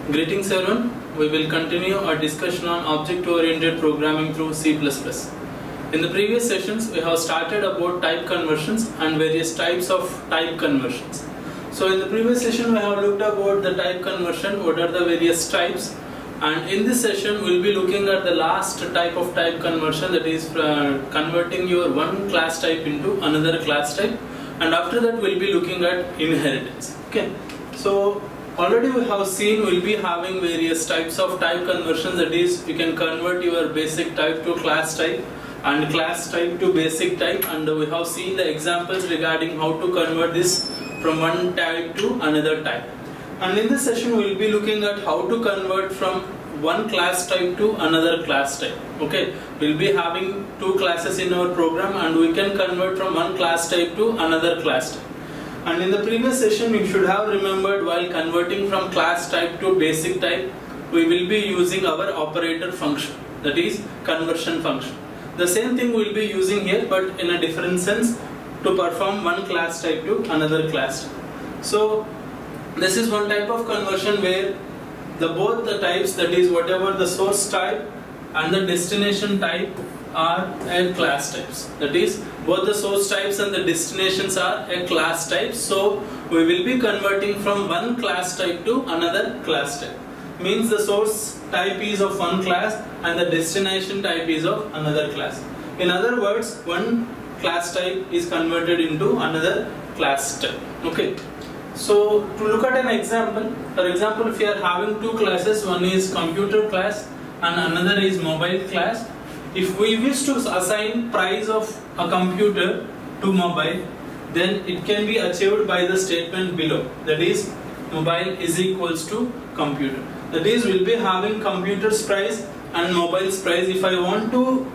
Greetings everyone, we will continue our discussion on object-oriented programming through C++. In the previous sessions, we have started about type conversions and various types of type conversions. So in the previous session, we have looked about the type conversion, what are the various types, and in this session, we will be looking at the last type of type conversion, that is converting your one class type into another class type, and after that we will be looking at inheritance. Okay, so already we have seen we will be having various types of type conversions, that is you can convert your basic type to class type and class type to basic type, and we have seen the examples regarding how to convert this from one type to another type. And in this session we will be looking at how to convert from one class type to another class type. Okay, we will be having two classes in our program and we can convert from one class type to another class type. And in the previous session you should have remembered, while converting from class type to basic type, we will be using our operator function, that is conversion function. The same thing we will be using here, but in a different sense, to perform one class type to another class type. So this is one type of conversion where both the types, that is whatever the source type and the destination type are a class types. That is both the source types and the destinations are a class type. So we will be converting from one class type to another class type. Means the source type is of one class and the destination type is of another class. In other words, one class type is converted into another class type. Okay. So to look at an example, for example, if you are having two classes, one is computer class and another is mobile class. If we wish to assign price of a computer to mobile, then it can be achieved by the statement below, that is mobile is equals to computer. That is, we will be having computer's price and mobile's price. If I want to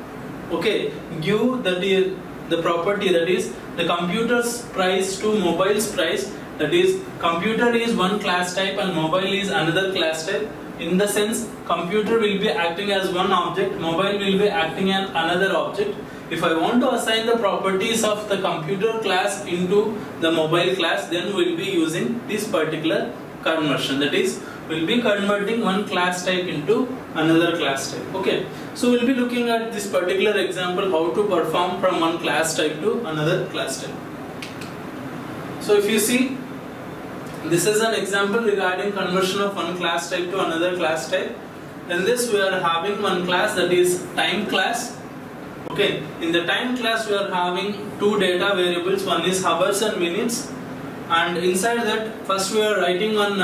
give the property, that is the computer's price to mobile's price, that is computer is one class type and mobile is another class type. In the sense, computer will be acting as one object, mobile will be acting as another object. If I want to assign the properties of the computer class into the mobile class, then we will be using this particular conversion. That is, we will be converting one class type into another class type. Okay, so we will be looking at this particular example, how to perform from one class type to another class type. So if you see, this is an example regarding conversion of one class type to another class type. In this we are having one class, that is time class. Okay, in the time class we are having two data variables, one is hours and minutes, and inside that first we are writing one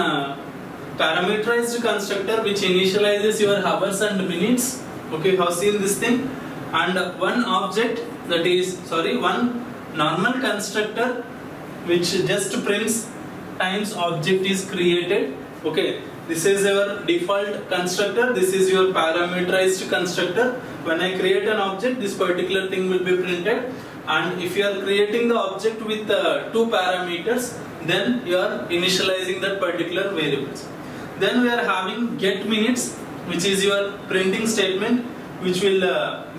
parameterized constructor which initializes your hours and minutes. Okay, you have seen this thing, and one object, that is one normal constructor which just prints times object is created. Okay, this is your default constructor, this is your parameterized constructor. When I create an object, this particular thing will be printed, and if you are creating the object with two parameters, then you are initializing that particular variables. Then we are having get minutes, which is your printing statement which will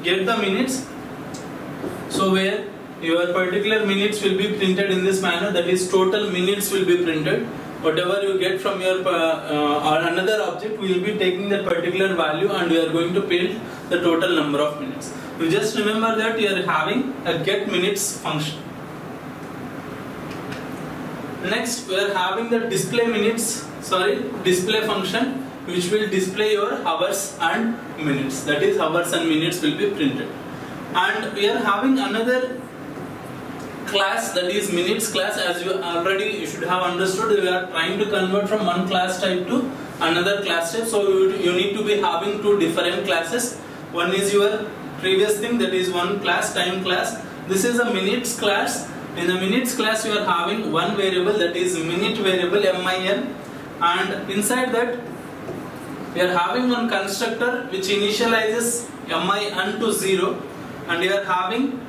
get the minutes. So where your particular minutes will be printed in this manner, that is total minutes will be printed. Whatever you get from your or another object, we will be taking that particular value and we are going to print the total number of minutes. You just remember that you are having a get minutes function. Next we are having the display function which will display your hours and minutes, that is hours and minutes will be printed. And we are having another class, that is minutes class. As you should have understood, we are trying to convert from one class type to another class type, so you need to be having two different classes. One is your previous thing, that is one class, time class. This is a minutes class. In the minutes class you are having one variable, that is minute variable min, and inside that we are having one constructor which initializes min to 0, and you are having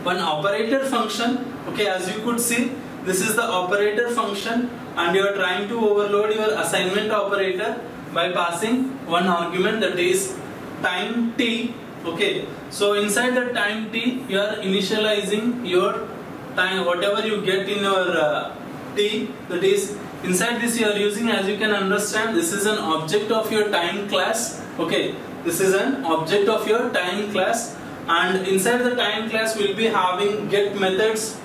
one operator function. Okay, as you could see, this is the operator function, and you are trying to overload your assignment operator by passing one argument, that is time t. Okay, so inside the time t you are initializing your time, whatever you get in your t, that is Inside this you are using, as you can understand, this is an object of your time class. Okay, this is an object of your time class, and inside the time class we'll be having get methods,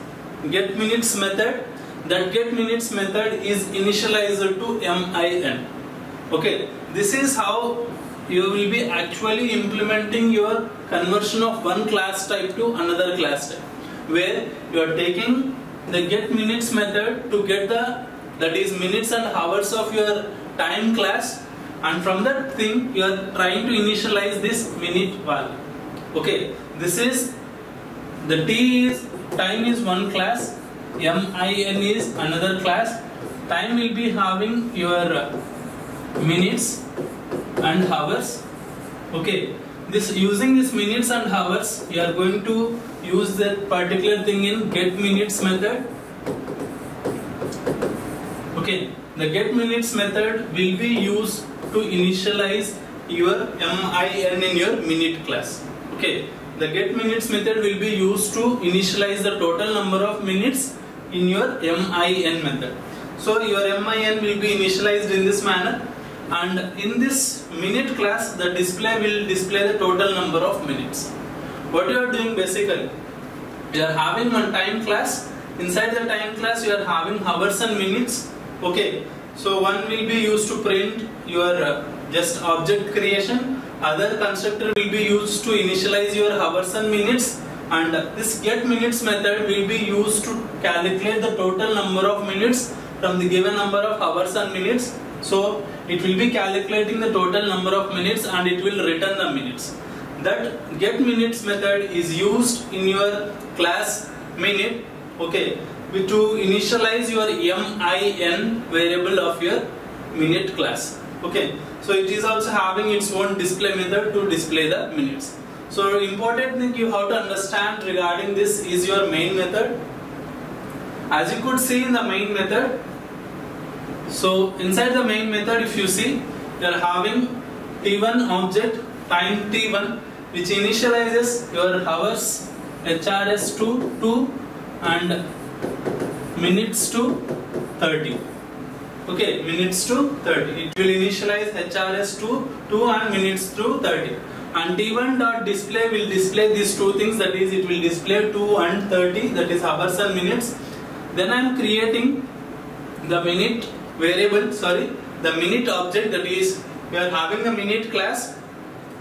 get minutes method. That get minutes method is initialized to min. Okay, this is how you will be actually implementing your conversion of one class type to another class type, where you are taking the get minutes method to get the, that is minutes and hours of your time class, and from that thing you are trying to initialize this minute value. Okay, this is the t is time is one class, min is another class. Time will be having your minutes and hours. Okay, this using this minutes and hours, you are going to use that particular thing in get minutes method. Okay, the get minutes method will be used to initialize your min in your minute class. Okay, the get minutes method will be used to initialize the total number of minutes in your min method. So your min will be initialized in this manner, and in this minute class the display will display the total number of minutes. What you are doing basically, you are having one time class. Inside the time class you are having hours and minutes. Okay, so one will be used to print your just object creation, other constructor will be used to initialize your hours and minutes, and this get minutes method will be used to calculate the total number of minutes from the given number of hours and minutes. So it will be calculating the total number of minutes and it will return the minutes. That get minutes method is used in your class minute, okay, to initialize your min variable of your minute class. Okay, so it is also having its own display method to display the minutes. So important thing you have to understand regarding this is your main method. As you could see in the main method, so inside the main method, if you see, you are having t1 object time t1, which initializes your hours HRS to 2 and minutes to 30. Okay, minutes to 30. It will initialize HRS to 2 and minutes to 30. And t1.display will display these two things, that is, it will display 2 and 30, that is hours and minutes. Then I am creating the minute variable, the minute object, that is, you are having the minute class.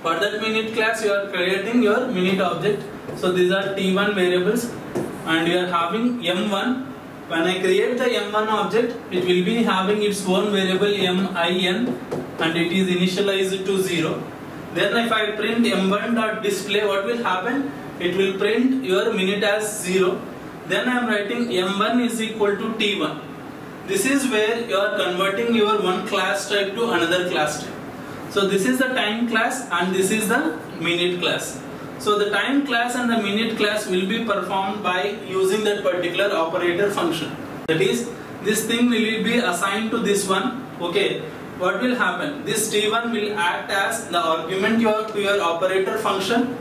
For that minute class you are creating your minute object. So these are t1 variables, and you are having m1. When I create the m1 object, it will be having its own variable min, and it is initialized to 0. Then if I print m1.display, what will happen? It will print your minute as 0. Then I am writing m1 is equal to t1. This is where you are converting your one class type to another class type. So this is the time class and this is the minute class. So the time class and the minute class will be performed by using that particular operator function. That is, this thing will be assigned to this one. Okay, what will happen? This t1 will act as the argument to your operator function.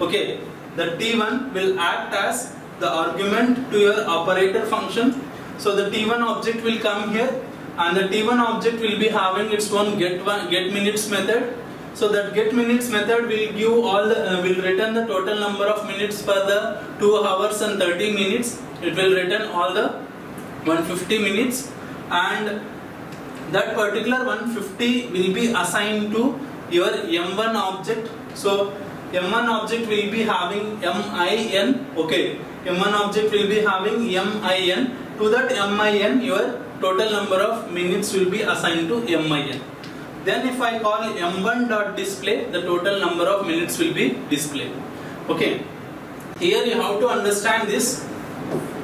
Okay, the t1 will act as the argument to your operator function. So the t1 object will come here, and the t1 object will be having its own get minutes method. So that get minutes method will give all the, will return the total number of minutes for the 2 hours and 30 minutes. It will return all the 150 minutes, and that particular 150 will be assigned to your m1 object. So m1 object will be having min. Okay, m1 object will be having min. To that min, your total number of minutes will be assigned to min. Then if I call m1.display, the total number of minutes will be displayed. Okay, here you have to understand this.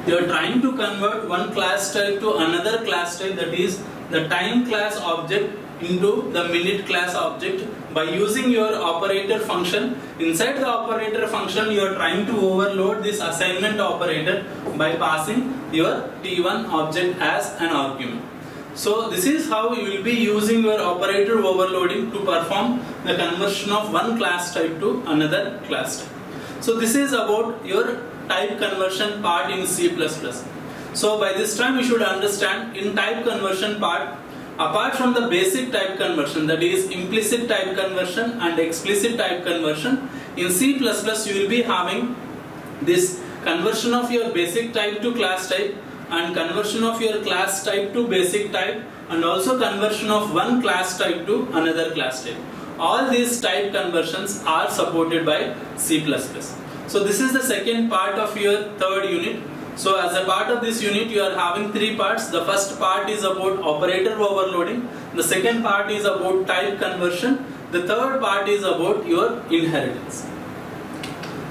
You are trying to convert one class type to another class type, that is the time class object into the minute class object by using your operator function. Inside the operator function, you are trying to overload this assignment operator by passing your t1 object as an argument. So this is how you will be using your operator overloading to perform the conversion of one class type to another class type. So this is about your type conversion part in C++. So by this time you should understand in type conversion part, apart from the basic type conversion, that is implicit type conversion and explicit type conversion, in C++ you will be having this conversion of your basic type to class type and conversion of your class type to basic type and also conversion of one class type to another class type. All these type conversions are supported by C++. So this is the second part of your third unit. So as a part of this unit you are having three parts. The first part is about operator overloading. The second part is about type conversion. The third part is about your inheritance.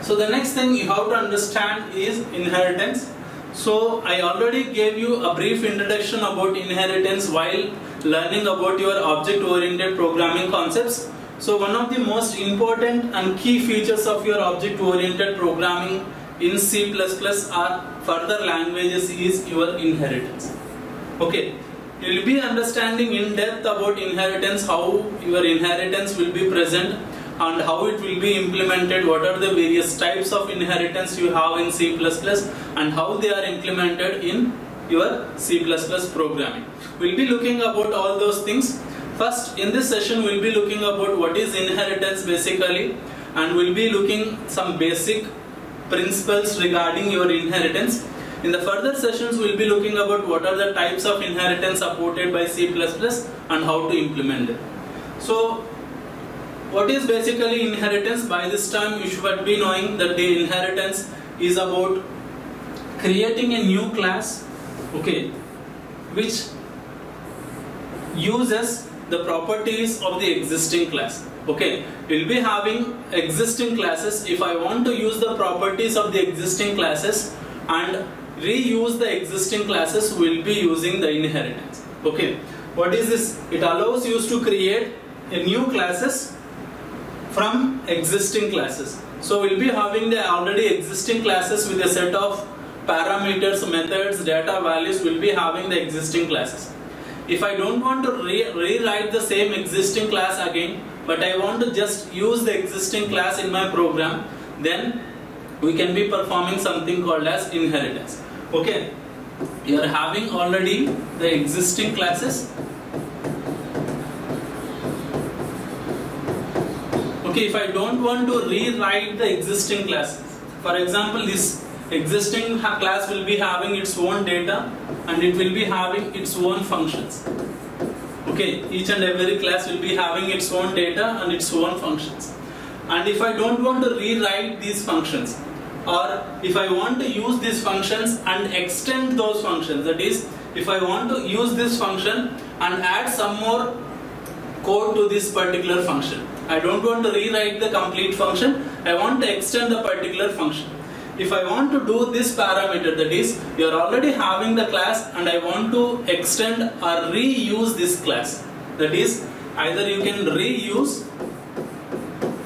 So the next thing you have to understand is inheritance. So I already gave you a brief introduction about inheritance while learning about your object-oriented programming concepts. So one of the most important and key features of your object-oriented programming in C++ or further languages is your inheritance. Okay, you will be understanding in depth about inheritance, how your inheritance will be present and how it will be implemented, what are the various types of inheritance you have in C++ and how they are implemented in your C++ programming. We will be looking about all those things. First, in this session we will be looking about what is inheritance basically, and we will be looking some basic principles regarding your inheritance. In the further sessions we will be looking about what are the types of inheritance supported by C++ and how to implement it. So what is basically inheritance? By this time you should be knowing that the inheritance is about creating a new class, okay, which uses the properties of the existing class. Okay, we will be having existing classes. If I want to use the properties of the existing classes and reuse the existing classes, we will be using the inheritance. Okay, what is this? It allows you to create a new classes from existing classes. So we will be having the already existing classes with a set of parameters, methods, data values. We will be having the existing classes. If I don't want to rewrite the same existing class again, but I want to just use the existing class in my program, then we can be performing something called as inheritance. Okay, you are having already the existing classes. Okay, if I don't want to rewrite the existing classes, for example, this existing class will be having its own data and it will be having its own functions. Okay, each and every class will be having its own data and its own functions. And if I don't want to rewrite these functions, or if I want to use these functions and extend those functions, that is, if I want to use this function and add some more code to this particular function, I don't want to rewrite the complete function, I want to extend the particular function. If I want to do this parameter, that is, you are already having the class and I want to extend or reuse this class, that is, either you can reuse,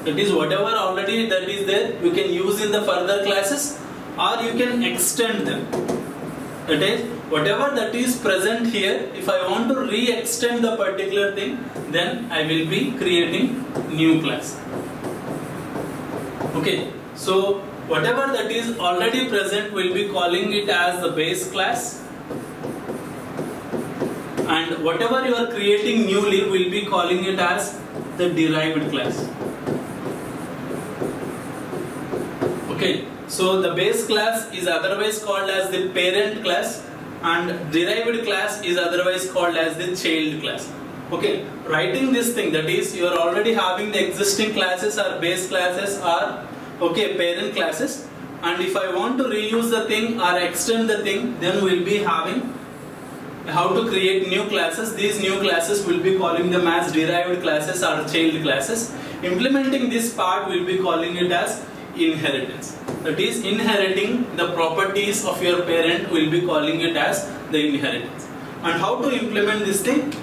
that is, whatever already that is there you can use in the further classes, or you can extend them, that is, whatever that is present here, if I want to re-extend the particular thing, then I will be creating new class. Okay, so whatever that is already present, we'll be calling it as the base class, and whatever you are creating newly, we'll be calling it as the derived class. Okay, so the base class is otherwise called as the parent class and derived class is otherwise called as the child class. Okay, writing this thing, that is, you are already having the existing classes or base classes or okay, parent classes, and if I want to reuse the thing or extend the thing, then we will be having how to create new classes. These new classes will be calling them as derived classes or child classes. Implementing this part, we will be calling it as inheritance. That is, inheriting the properties of your parent, we will be calling it as the inheritance. And how to implement this thing?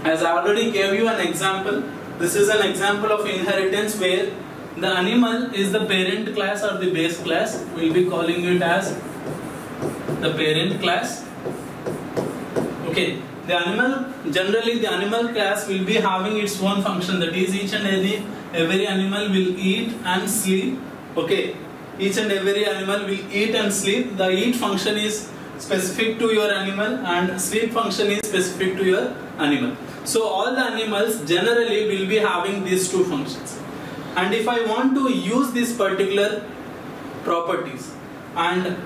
As I already gave you an example, this is an example of inheritance where the animal is the parent class or the base class. We will be calling it as the parent class. Okay, the animal, generally the animal class will be having its own function, that is, each and every animal will eat and sleep. Okay, each and every animal will eat and sleep. The eat function is specific to your animal and sleep function is specific to your animal. So all the animals generally will be having these two functions. And if I want to use these particular properties, and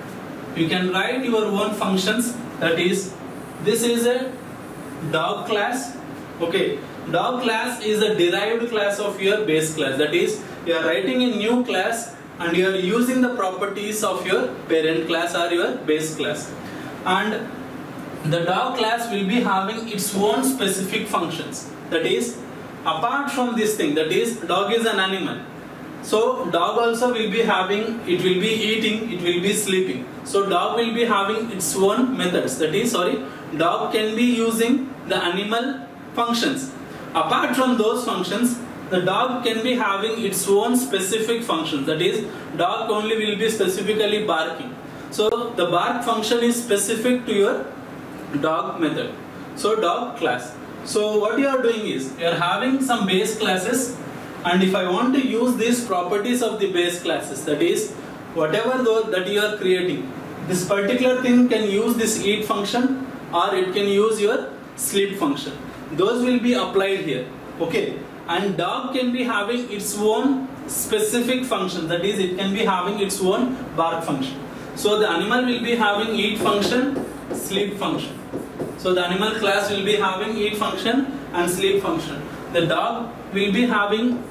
you can write your own functions, that is, this is a dog class. Okay, dog class is a derived class of your base class. That is, you are writing a new class and you are using the properties of your parent class or your base class. And the dog class will be having its own specific functions. That is, apart from this thing, that is, dog is an animal. So dog also will be having, it will be eating, it will be sleeping. So dog will be having its own methods. That is, dog can be using the animal functions. Apart from those functions, the dog can be having its own specific functions. That is, dog only will be specifically barking. So the bark function is specific to your dog method. So dog class. So what you are doing is, you are having some base classes, and if I want to use these properties of the base classes, that is, whatever that you are creating, this particular thing can use this eat function or it can use your sleep function. Those will be applied here. Okay, and dog can be having its own specific function. That is, it can be having its own bark function. So the animal will be having eat function, sleep function. So the animal class will be having eat function and sleep function. The dog will be having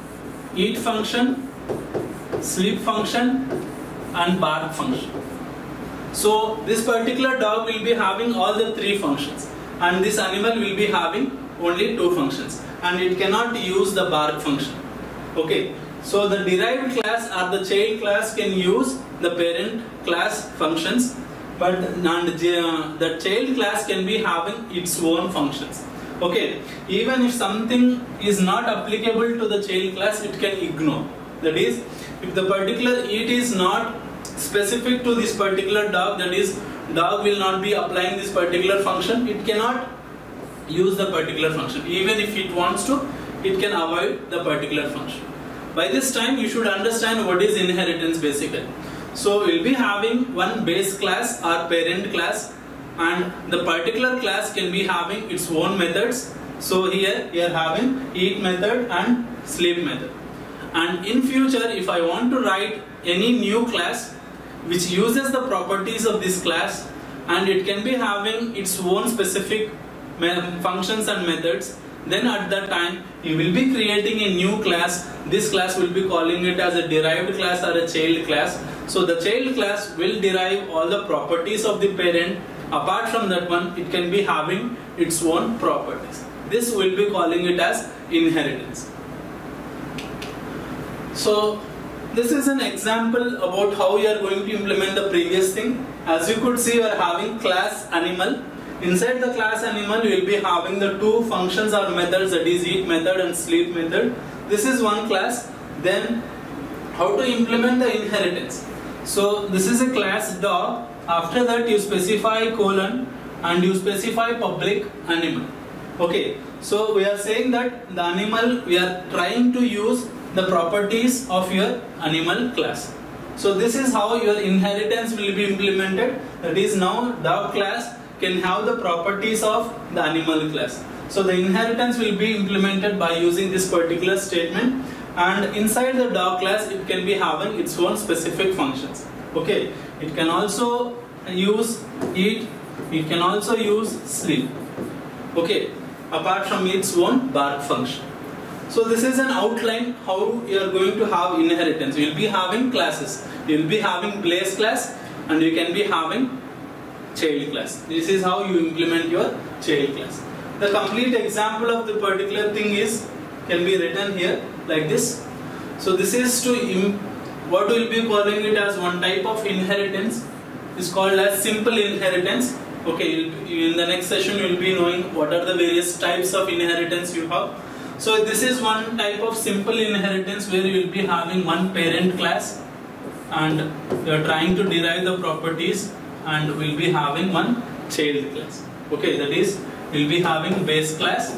eat function, sleep function and bark function. So this particular dog will be having all the three functions, and this animal will be having only two functions, and it cannot use the bark function. Okay, so the derived class or the child class can use the parent class functions, but the child class can be having its own functions. Okay, even if something is not applicable to the child class, it can ignore. That is, if the particular eat is not specific to this particular dog, that is, dog will not be applying this particular function, it cannot use the particular function. Even if it wants to, it can avoid the particular function. By this time, you should understand what is inheritance basically. So we will be having one base class or parent class, and the particular class can be having its own methods. So here we are having eat method and sleep method. And in future, if I want to write any new class which uses the properties of this class, and it can be having its own specific functions and methods, then at that time you will be creating a new class. This class will be calling it as a derived class or a child class. So the child class will derive all the properties of the parent. Apart from that one, it can be having its own properties. This will be calling it as inheritance. So this is an example about how you are going to implement the previous thing. As you could see, you are having class animal. Inside the class animal, you will be having the two functions or methods, that is eat method and sleep method. This is one class. Then how to implement the inheritance. So this is a class dog. After that, you specify colon and you specify public animal. Okay, so we are saying that the animal, we are trying to use the properties of your animal class. So this is how your inheritance will be implemented. That is, now dog class can have the properties of the animal class. So the inheritance will be implemented by using this particular statement, and inside the dog class it can be having its own specific functions. Okay, it can also use eat, it can also use sleep. Okay, apart from its own bark function. So this is an outline how you are going to have inheritance. You will be having classes. You will be having base class and you can be having child class. This is how you implement your child class. The complete example of the particular thing can be written here like this. So this is what we will be calling it as one type of inheritance is called as simple inheritance. Okay, in the next session you will be knowing what are the various types of inheritance you have. So this is one type of simple inheritance where you will be having one parent class and you are trying to derive the properties, and we will be having one child class. Okay, that is, we will be having base class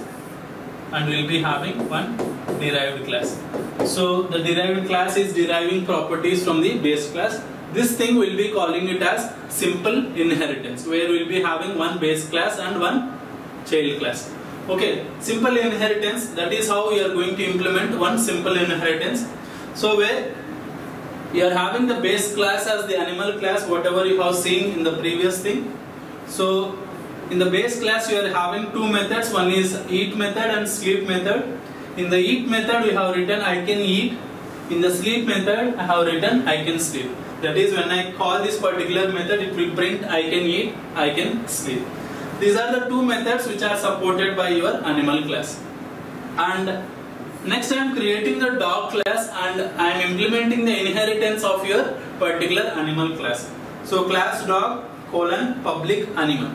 and we will be having one derived class. So the derived class is deriving properties from the base class, this thing we'll be calling it as simple inheritance, where we'll be having one base class and one child class. Okay, simple inheritance, that is how we are going to implement one simple inheritance. So where you are having the base class as the animal class, whatever you have seen in the previous thing. So in the base class you are having two methods, one is eat method and sleep method. In the eat method we have written I can eat, in the sleep method I have written I can sleep. That is, when I call this particular method, it will print I can eat, I can sleep. These are the two methods which are supported by your animal class. And next I am creating the dog class and I am implementing the inheritance of your particular animal class. So class dog colon public animal.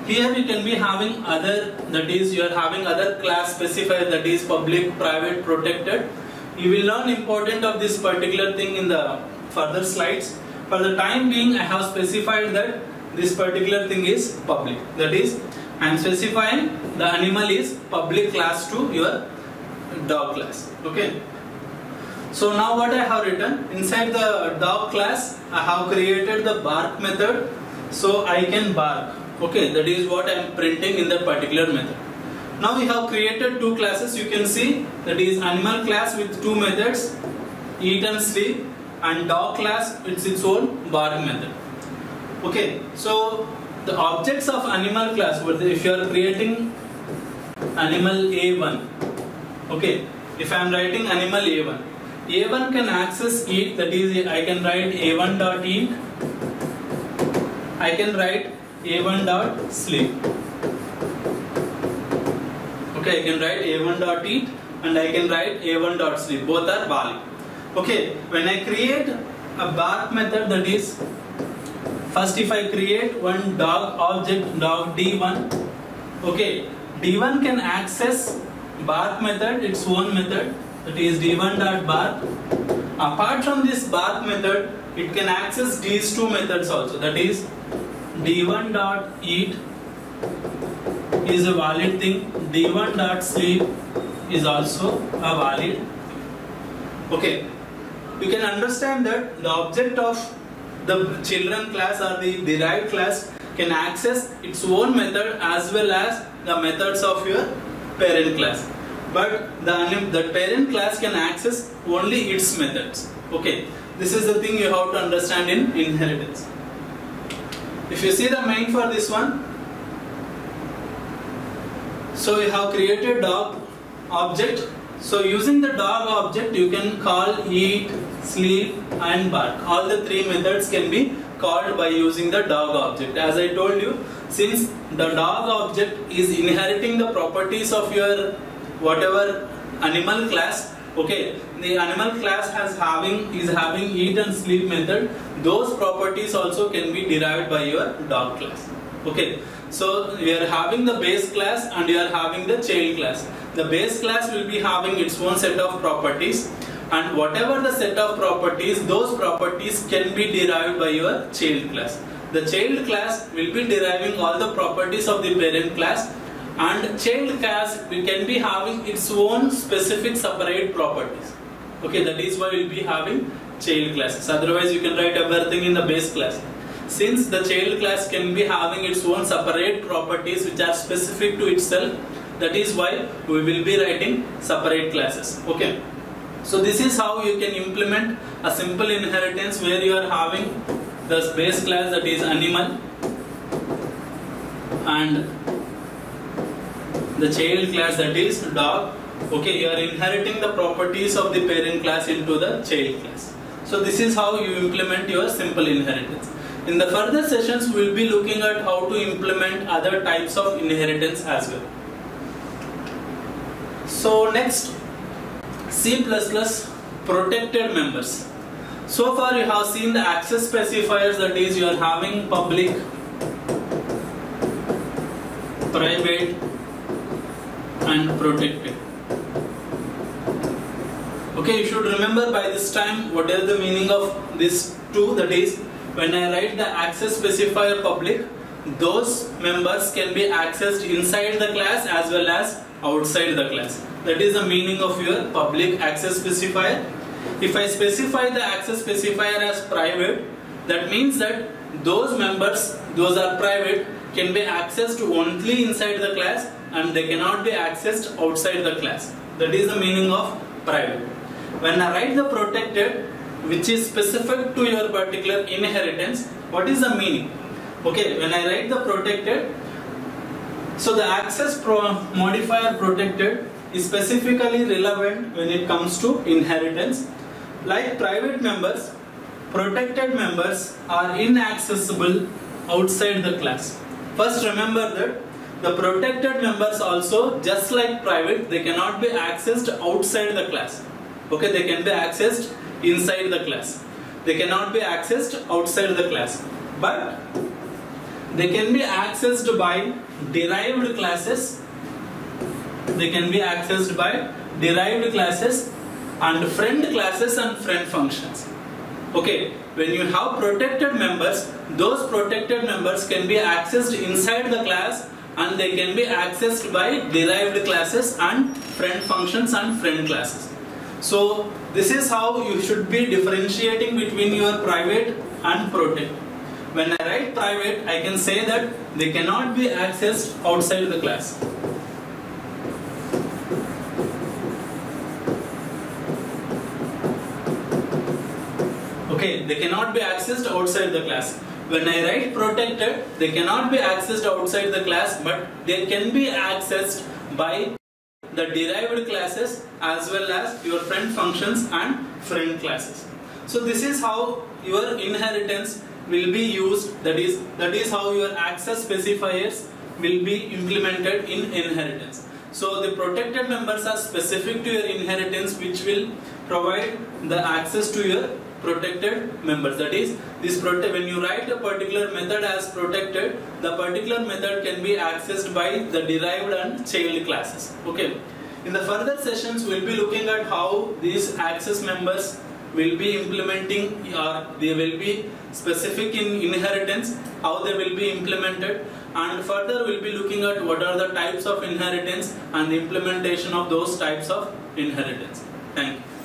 Here you can be having other, that is you are having other class specifier, that is public, private, protected. You will learn important of this particular thing in the further slides. For the time being I have specified that this particular thing is public. That is, I am specifying the animal is public class to your dog class. Okay. So now what I have written, inside the dog class I have created the bark method, so I can bark. Okay, that is what I am printing in that particular method. Now we have created two classes, you can see, that is animal class with two methods, eat and sleep, and dog class with its own bark method. Okay, so the objects of animal class, if you are creating animal A1, okay, if I am writing animal A1, A1 can access eat, that is I can write A1.eat, I can write A1.sleep. Okay, I can write A1.eat and I can write A1.sleep, both are valid. Okay, when I create a bark method, that is, first if I create one dog object, dog D1, okay, D1 can access bark method, its own method, that is D1.bark. Apart from this bark method, it can access these two methods also, that is D1.eat is a valid thing, D1.sleep is also a valid. Okay, you can understand that the object of the children class or the derived class can access its own method as well as the methods of your parent class. But the parent class can access only its methods. Okay, this is the thing you have to understand in inheritance. If you see the main for this one, so you have created dog object. So using the dog object you can call eat, sleep and bark. All the three methods can be called by using the dog object. As I told you, since the dog object is inheriting the properties of your whatever animal class, okay, the animal class is having eat and sleep method, those properties also can be derived by your dog class. Okay, so we are having the base class and we are having the child class. The base class will be having its own set of properties, and whatever the set of properties, those properties can be derived by your child class. The child class will be deriving all the properties of the parent class, and child class can be having its own specific separate properties. Okay, that is why we will be having child classes. Otherwise you can write everything in the base class. Since the child class can be having its own separate properties which are specific to itself, that is why we will be writing separate classes. Okay, so this is how you can implement a simple inheritance where you are having the base class, that is animal, and the child class, that is dog. Okay, you are inheriting the properties of the parent class into the child class. So this is how you implement your simple inheritance. In the further sessions we will be looking at how to implement other types of inheritance as well. So next, C++ protected members. So far you have seen the access specifiers, that is you are having public, private and protected. Okay, you should remember by this time what is the meaning of this two, that is when I write the access specifier public, those members can be accessed inside the class as well as outside the class. That is the meaning of your public access specifier. If I specify the access specifier as private, That means that those members, those are private, can be accessed only inside the class and they cannot be accessed outside the class. That is the meaning of private. When I write the protected, which is specific to your particular inheritance, what is the meaning? Okay, when I write the protected, so the access modifier protected is specifically relevant when it comes to inheritance. Like private members, protected members are inaccessible outside the class. First remember that the protected members also, just like private, they cannot be accessed outside the class. Okay, they can be accessed inside the class. They cannot be accessed outside the class. But they can be accessed by derived classes. They can be accessed by derived classes and friend classes and friend functions. Okay, when you have protected members, those protected members can be accessed inside the class and they can be accessed by derived classes and friend functions and friend classes. So this is how you should be differentiating between your private and protected. When I write private, I can say that they cannot be accessed outside the class. Okay, they cannot be accessed outside the class. When I write protected, they cannot be accessed outside the class, but they can be accessed by the derived classes as well as your friend functions and friend classes. So this is how your inheritance will be used. That is how your access specifiers will be implemented in inheritance. So the protected members are specific to your inheritance, which will provide the access to your protected members. That is, when you write a particular method as protected, the particular method can be accessed by the derived and child classes. Okay. In the further sessions, we will be looking at how these access members will be implementing, or they will be specific in inheritance, how they will be implemented, and further we will be looking at what are the types of inheritance and the implementation of those types of inheritance. Thank you.